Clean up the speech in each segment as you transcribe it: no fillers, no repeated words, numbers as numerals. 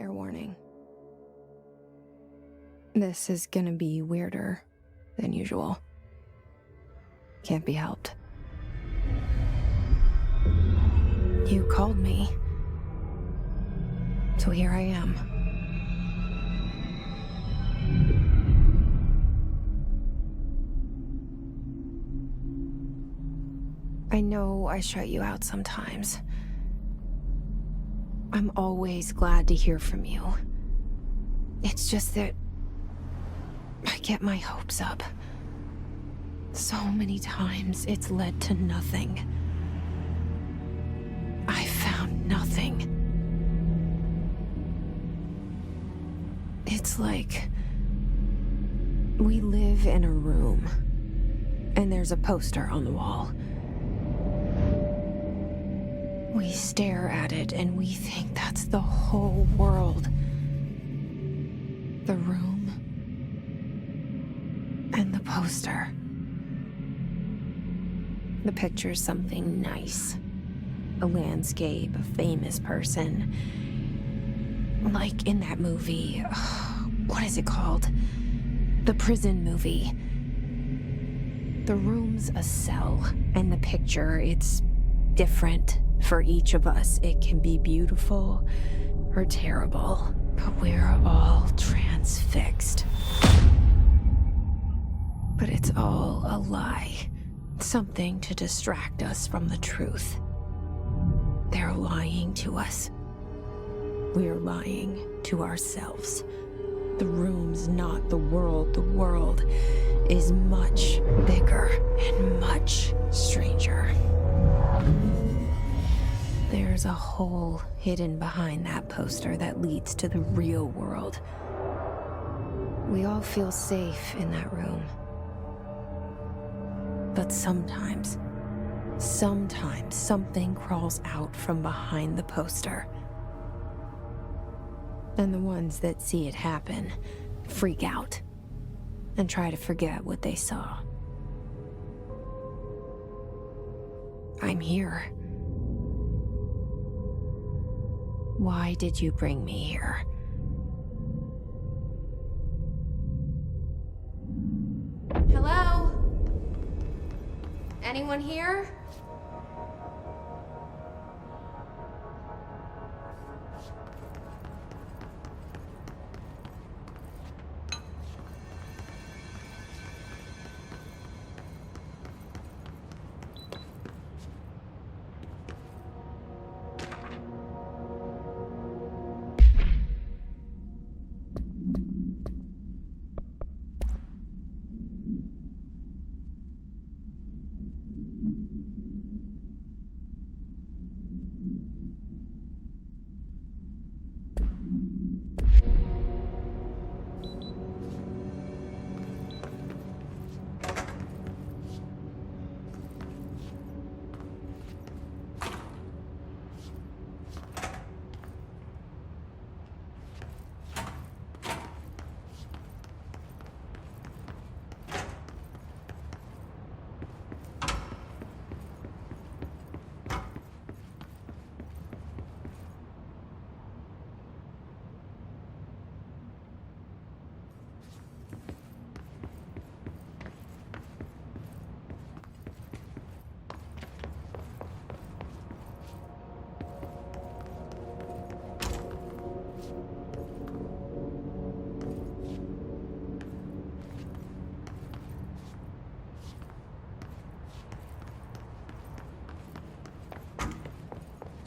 Fair warning. This is gonna be weirder than usual. Can't be helped. You called me. So here I am. I know I shut you out sometimes. I'm always glad to hear from you. It's just that I get my hopes up. So many times it's led to nothing. I found nothing. It's like we live in a room, and there's a poster on the wall. We stare at it and we think that's the whole world. The room and the poster. The picture's something nice. A landscape, a famous person. Like in that movie, what is it called? The prison movie. The room's a cell, and the picture, it's different for each of us. It can be beautiful or terrible, but we're all transfixed. But it's all a lie. Something to distract us from the truth. They're lying to us. We're lying to ourselves. The room's not the world. The world is much bigger and much stranger. There's a hole hidden behind that poster that leads to the real world. We all feel safe in that room. But sometimes something crawls out from behind the poster. And the ones that see it happen freak out and try to forget what they saw. I'm here. Why did you bring me here? Hello? Anyone here?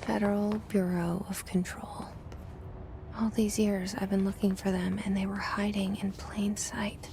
Federal Bureau of Control. All these years I've been looking for them, and they were hiding in plain sight.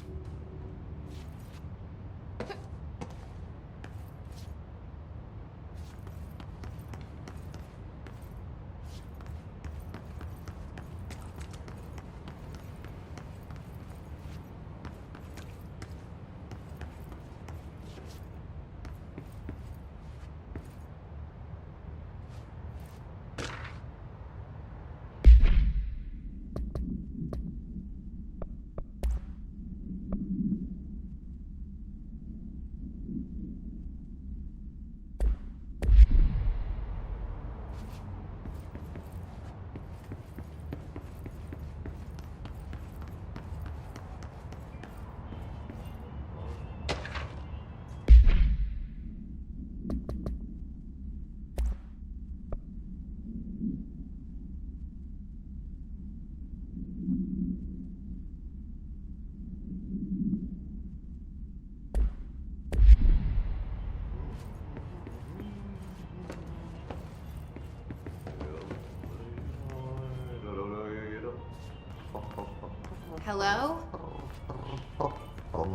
Hello?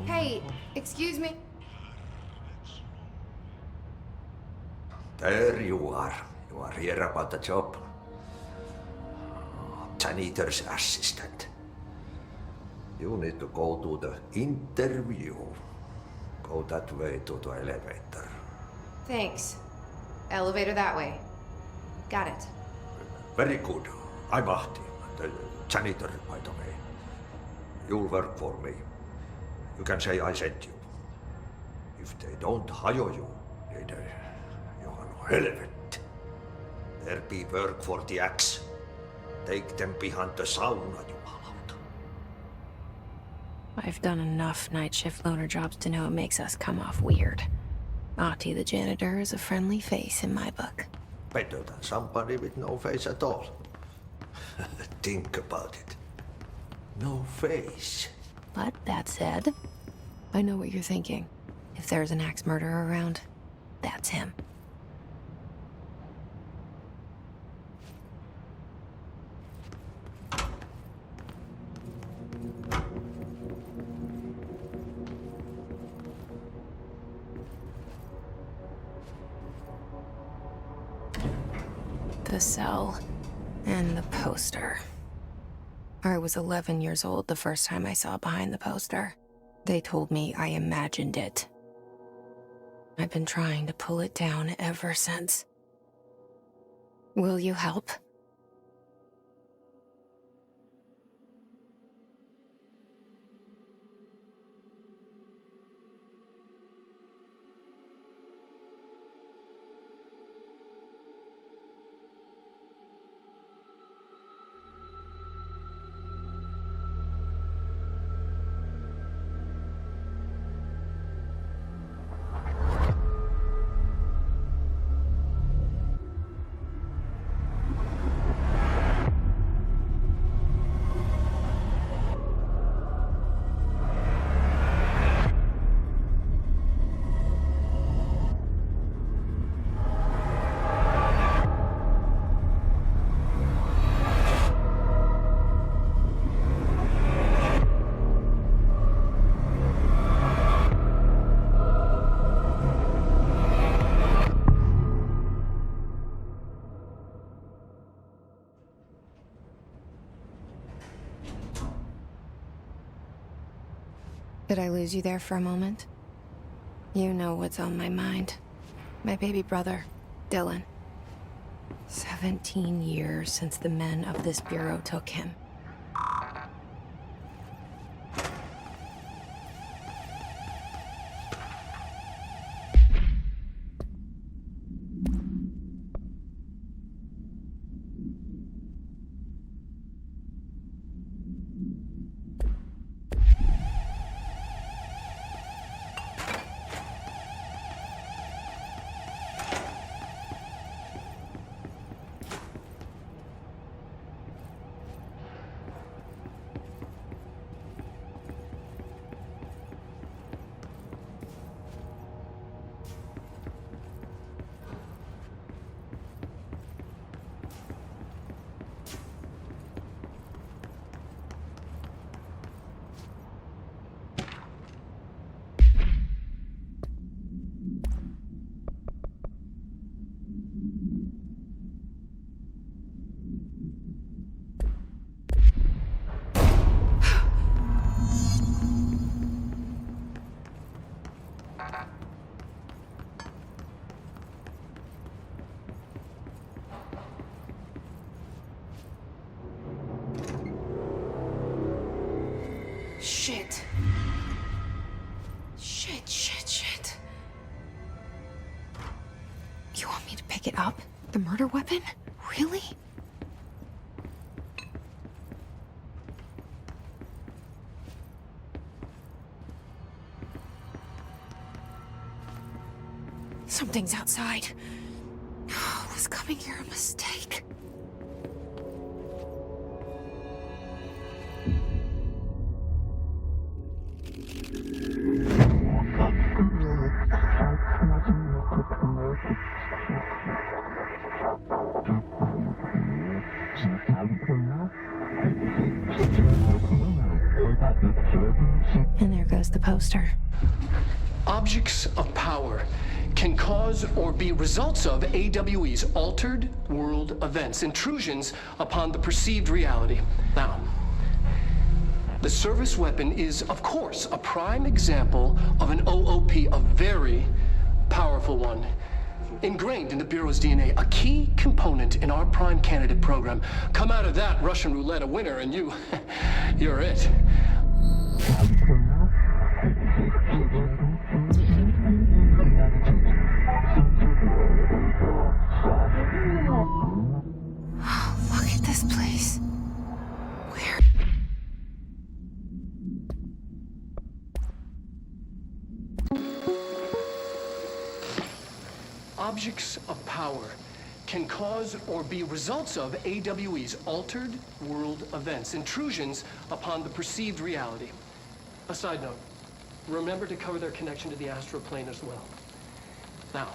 Hey, excuse me? There you are. You are here about the job. Janitor's assistant. You need to go to the interview. Go that way to the elevator. Thanks. Elevator that way. Got it. Very good. I'm Ahti, the janitor, by the way. You'll work for me. You can say I sent you. If they don't hire you, then you are no helvet. There be work for the axe. Take them behind the sauna, jumalauta. I've done enough night shift loner jobs to know it makes us come off weird. Ahti the janitor is a friendly face in my book. Better than somebody with no face at all. Think about it. No face. But that said, I know what you're thinking. If there's an axe murderer around, that's him. The cell and the poster. I was 11 years old the first time I saw behind the poster. They told me I imagined it. I've been trying to pull it down ever since. Will you help? Did I lose you there for a moment? You know what's on my mind. My baby brother, Dylan. 17 years since the men of this bureau took him. Shit. Shit. You want me to pick it up? The murder weapon? Really? Something's outside. Was coming here a mistake? goes the poster. Objects of power can cause or be results of AWE's altered world events, intrusions upon the perceived reality. Now, the service weapon is, of course, a prime example of an OOP, a very powerful one. Ingrained in the Bureau's DNA, a key component in our prime candidate program. Come out of that Russian roulette a winner and you're it. Look at this place. Where? Objects of power can cause or be results of AWE's altered world events, intrusions upon the perceived reality. A side note, remember to cover their connection to the astral plane as well. Now,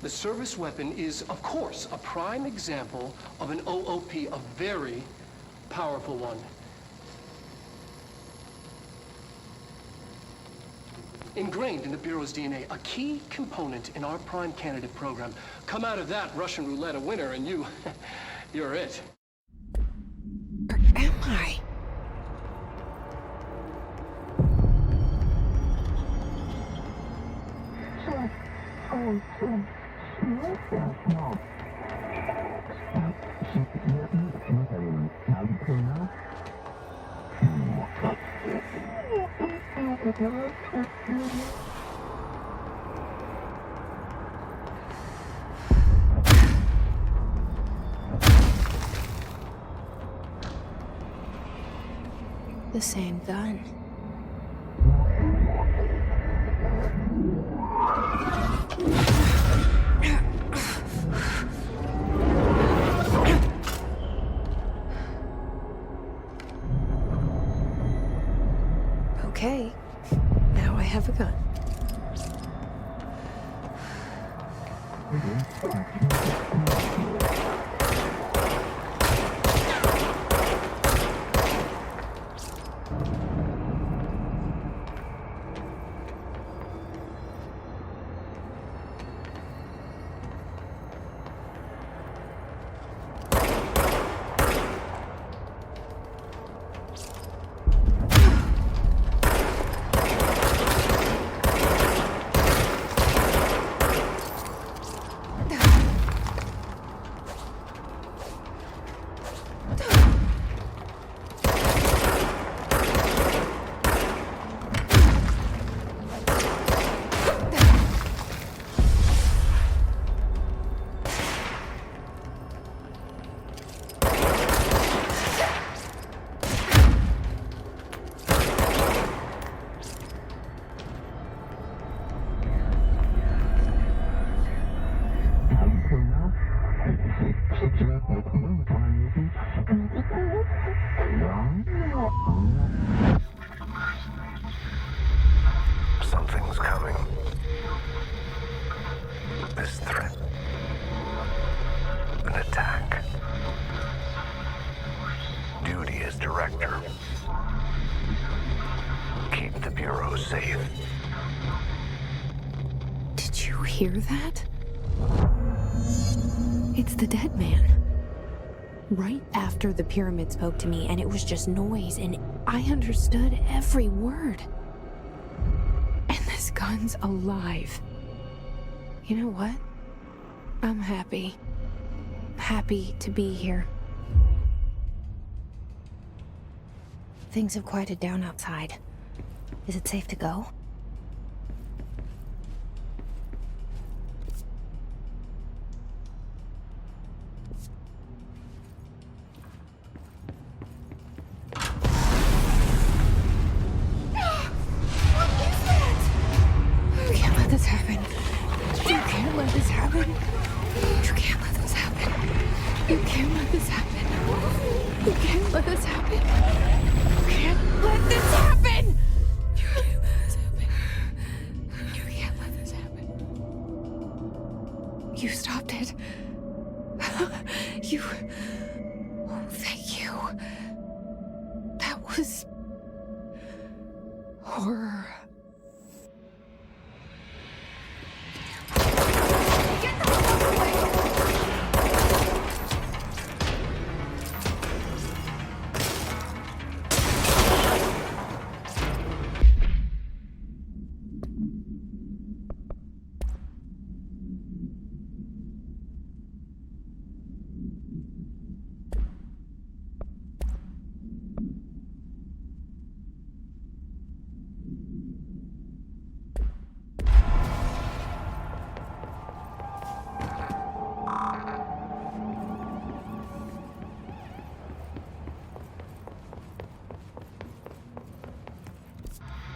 the service weapon is, of course, a prime example of an OOP, a very powerful one. Ingrained in the Bureau's DNA, a key component in our prime candidate program. Come out of that Russian roulette a winner and you're it. Where am I? The same gun. Okay, now I have a gun. Something's coming. This threat. An attack. Duty as director. Keep the Bureau safe. Did you hear that? It's the dead man. Right after the pyramid spoke to me, and it was just noise, and I understood every word. And this gun's alive. You know what? I'm happy. Happy to be here. Things have quieted down outside. Is it safe to go? You stopped it. You... Oh, thank you. That was... Horror.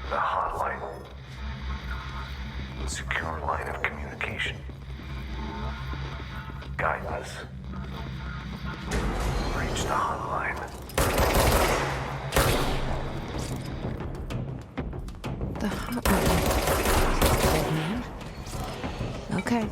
The hotline. Secure line of communication. Guide us. Reach the hotline. The hotline. Old man. Okay.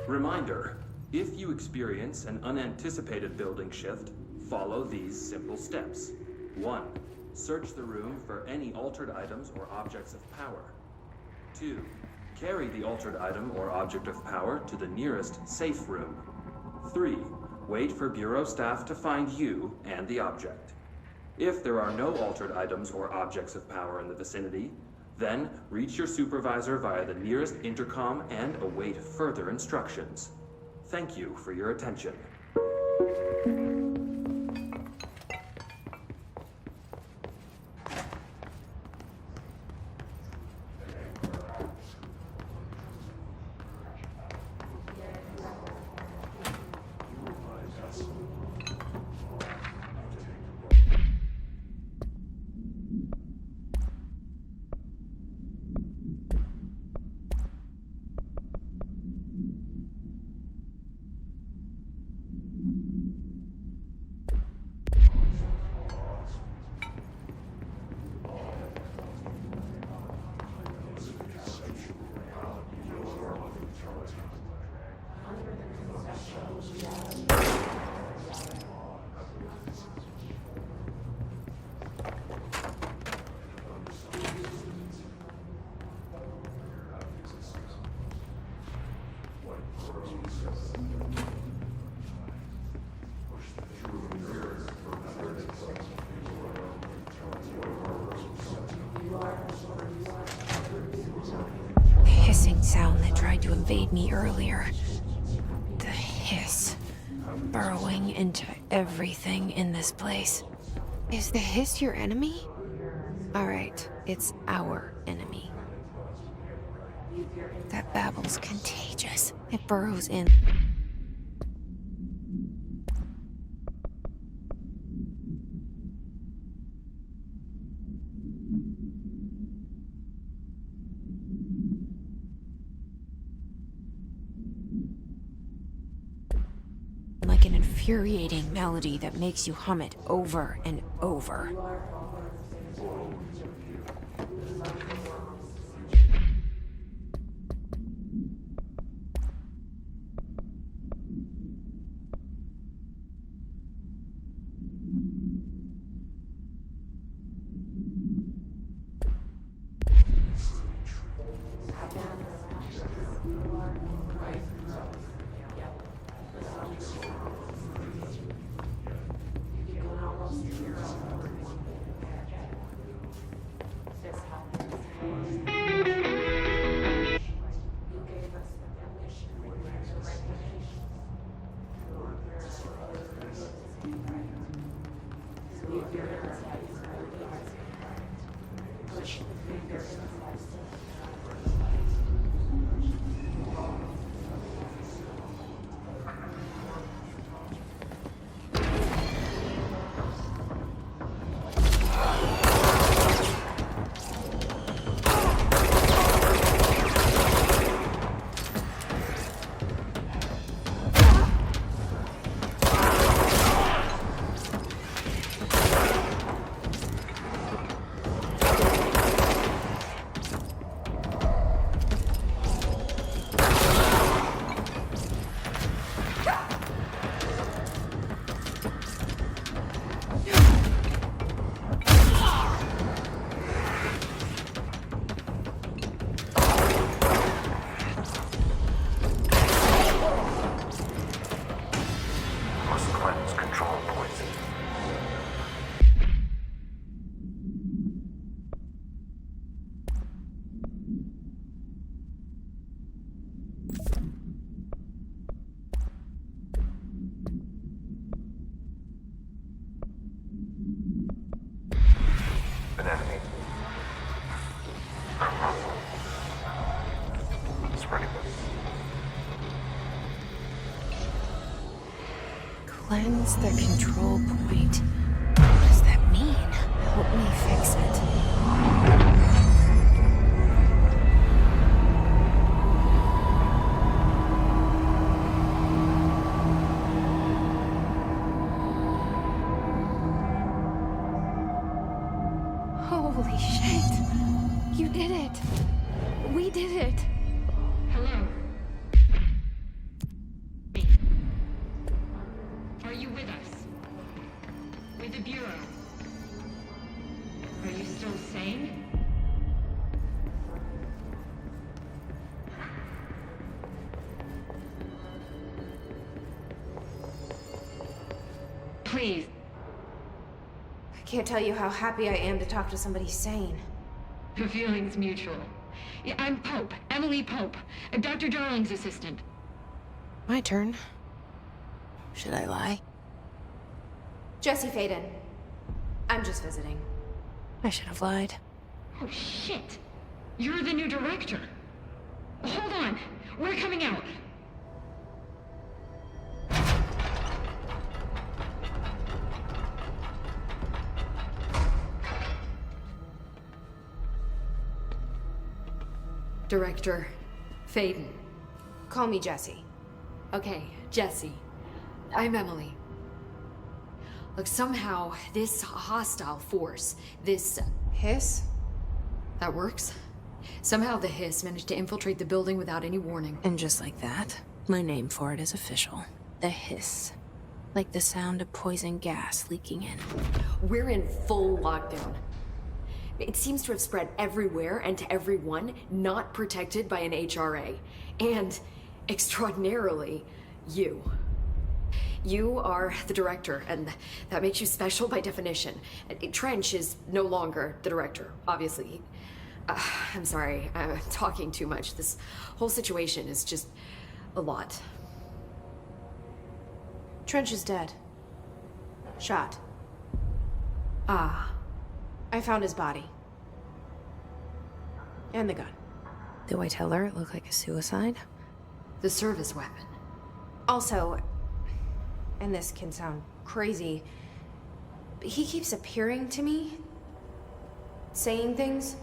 Reminder, if you experience an unanticipated building shift, follow these simple steps. 1. Search the room for any altered items or objects of power. 2. Carry the altered item or object of power to the nearest safe room. 3. Wait for Bureau staff to find you and the object. If there are no altered items or objects of power in the vicinity, then reach your supervisor via the nearest intercom and await further instructions. Thank you for your attention. Sound that tried to invade me earlier. The hiss. burrowing into everything in this place. Is the hiss your enemy? Alright, it's our enemy. That babble's contagious. It burrows in. Like an infuriating melody that makes you hum it over and over. An enemy. Spreading. Cleanse the control point. What does that mean? Help me fix it. Holy shit! You did it! We did it! Hello? Are you with us? With the Bureau? Are you still sane? Please. I can't tell you how happy I am to talk to somebody sane. The feeling's mutual. Yeah, I'm Pope, Emily Pope, Dr. Darling's assistant. My turn. Should I lie? Jesse Faden. I'm just visiting. I should have lied. Oh, shit. You're the new director. Hold on. We're coming out. Director Faden. Call me Jesse. Okay, Jesse. I'm Emily. Look, somehow this hostile force, this... Hiss? that works? Somehow the hiss managed to infiltrate the building without any warning. And just like that, my name for it is official. The hiss. Like the sound of poison gas leaking in. We're in full lockdown. It seems to have spread everywhere and to everyone not protected by an HRA. And, extraordinarily, you. You are the director, and that makes you special by definition. Trench is no longer the director, obviously. I'm sorry, I'm talking too much. This whole situation is just a lot. Trench is dead. Shot. Ah. I found his body. And the gun. Do I tell her it looked like a suicide? The service weapon. Also, and this can sound crazy, but he keeps appearing to me, saying things.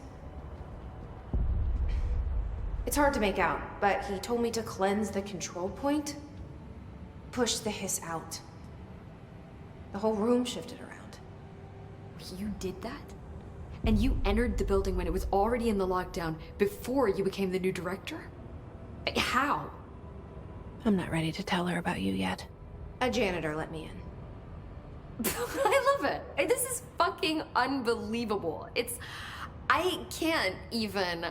It's hard to make out, but he told me to cleanse the control point, push the hiss out. The whole room shifted around. You did that? And you entered the building when it was already in the lockdown before you became the new director? How? I'm not ready to tell her about you yet. A janitor let me in. I love it. This is fucking unbelievable. I can't even...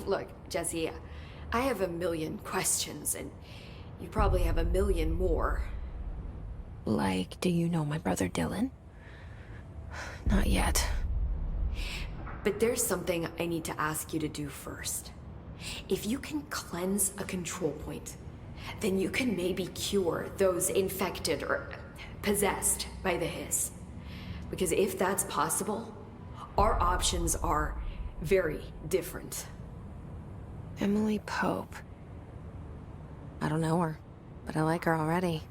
Look, Jesse, I have a million questions, and you probably have a million more. Like, do you know my brother Dylan? Not yet. But there's something I need to ask you to do first. If you can cleanse a control point, then you can maybe cure those infected or possessed by the hiss. Because if that's possible, our options are very different. Emily Pope. I don't know her, but I like her already.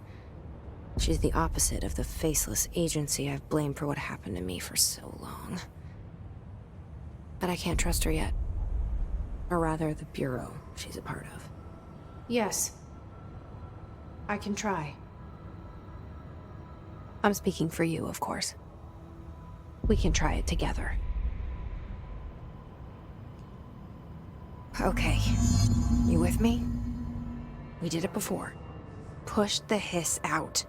She's the opposite of the faceless agency I've blamed for what happened to me for so long. But I can't trust her yet. Or rather, the bureau she's a part of. Yes. I can try. I'm speaking for you, of course. We can try it together. Okay. You with me? We did it before. Push the hiss out.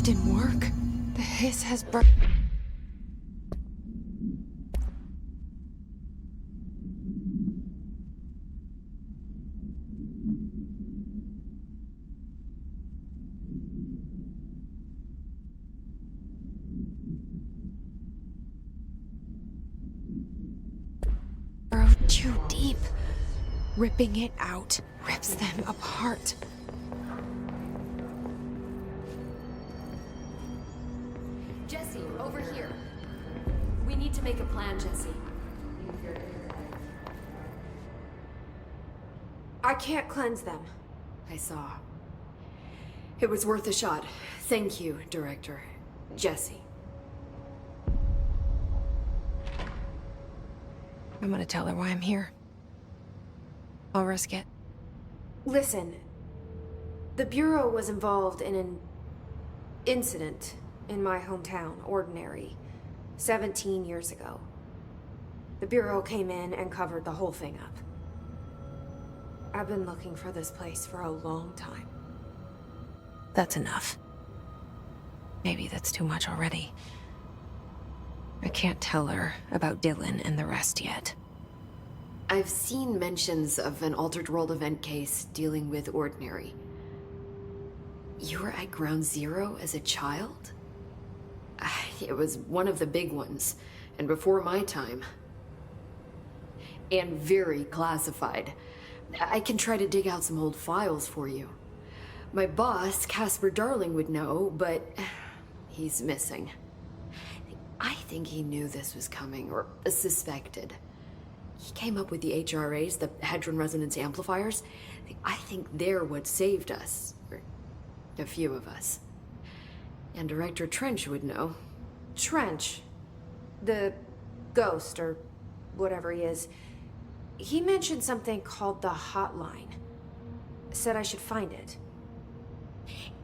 Didn't work. The hiss has burned. Burrowed too deep. Ripping it out rips them apart. Jesse, over here. We need to make a plan, Jesse. I can't cleanse them. I saw. It was worth a shot. Thank you, Director. Jesse. I'm gonna tell her why I'm here. I'll risk it. Listen, the Bureau was involved in an incident in my hometown, Ordinary, 17 years ago. The Bureau came in and covered the whole thing up. I've been looking for this place for a long time. That's enough. Maybe that's too much already. I can't tell her about Dylan and the rest yet. I've seen mentions of an Altered World event case dealing with Ordinary. You were at Ground Zero as a child? It was one of the big ones, and before my time. And very classified. I can try to dig out some old files for you. My boss, Casper Darling, would know, but he's missing. I think he knew this was coming, or suspected. He came up with the HRAs, the Hadron Resonance Amplifiers. I think they're what saved us. Or a few of us. And Director Trench would know. Trench. The ghost, or whatever he is. He mentioned something called the hotline. Said I should find it.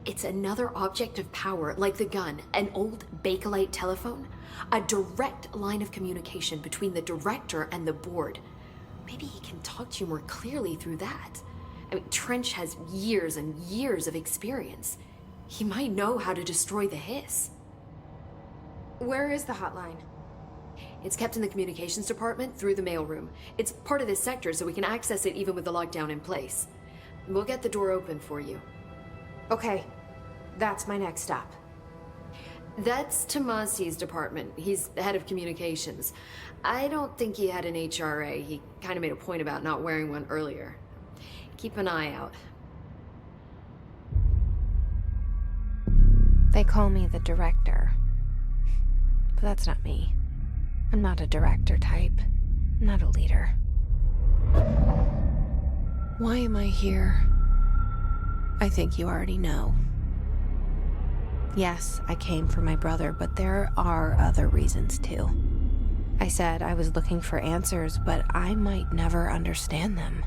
It's another object of power, like the gun, an old Bakelite telephone. A direct line of communication between the director and the board. Maybe he can talk to you more clearly through that. I mean, Trench has years and years of experience. He might know how to destroy the hiss. Where is the hotline? It's kept in the communications department through the mailroom. It's part of this sector, so we can access it even with the lockdown in place. We'll get the door open for you. Okay, that's my next stop. That's Tomasi's department. He's the head of communications. I don't think he had an HRA. He kind of made a point about not wearing one earlier. Keep an eye out. They call me the director. But that's not me. I'm not a director type. I'm not a leader. Why am I here? I think you already know. Yes, I came for my brother, but there are other reasons too. I said I was looking for answers, but I might never understand them.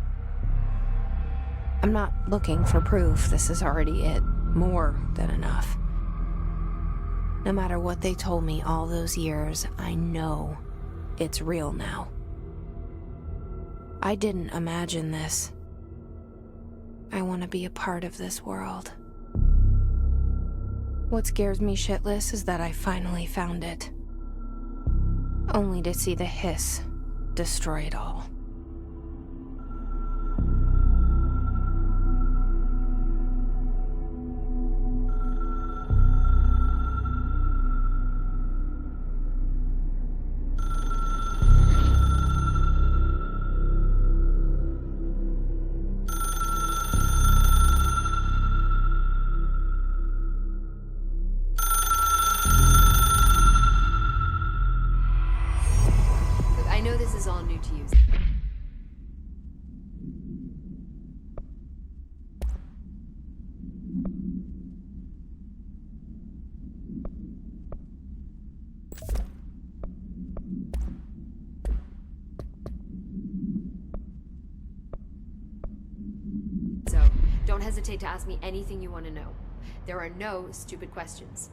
I'm not looking for proof. This is already it. More than enough. No matter what they told me all those years, I know it's real now. I didn't imagine this. I want to be a part of this world. What scares me shitless is that I finally found it. Only to see the hiss destroy it all. I know this is all new to you. So, don't hesitate to ask me anything you want to know. There are no stupid questions.